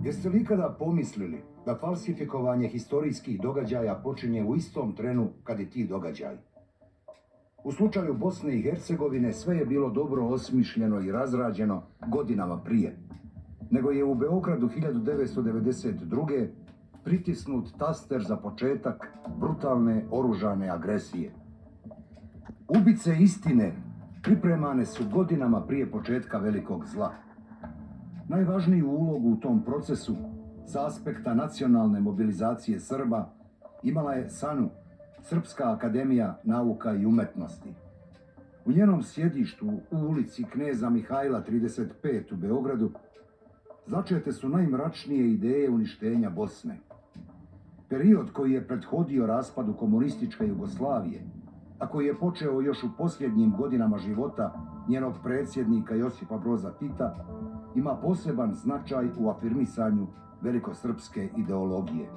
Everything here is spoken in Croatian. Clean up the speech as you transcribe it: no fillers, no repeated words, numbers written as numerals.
Jeste li ikada pomislili da falsifikovanje historijskih događaja počinje u istom trenu kad i ti događaji? U slučaju Bosne i Hercegovine sve je bilo dobro osmišljeno i razrađeno godinama prije, nego je u Beogradu 1992. pritisnut taster za početak brutalne oružane agresije. Ubice istine pripremane su godinama prije početka velikog zla. Najvažniju ulogu u tom procesu sa aspekta nacionalne mobilizacije Srba imala je SANU, Srpska akademija nauka i umetnosti. U njenom sjedištu u ulici Kneza Mihajla 35 u Beogradu začete su najmračnije ideje uništenja Bosne. Period koji je prethodio raspadu komunističke Jugoslavije, a koji je počeo još u posljednjim godinama života njenog predsjednika Josipa Broza Tita, ima poseban značaj u afirmisanju velikosrpske ideologije.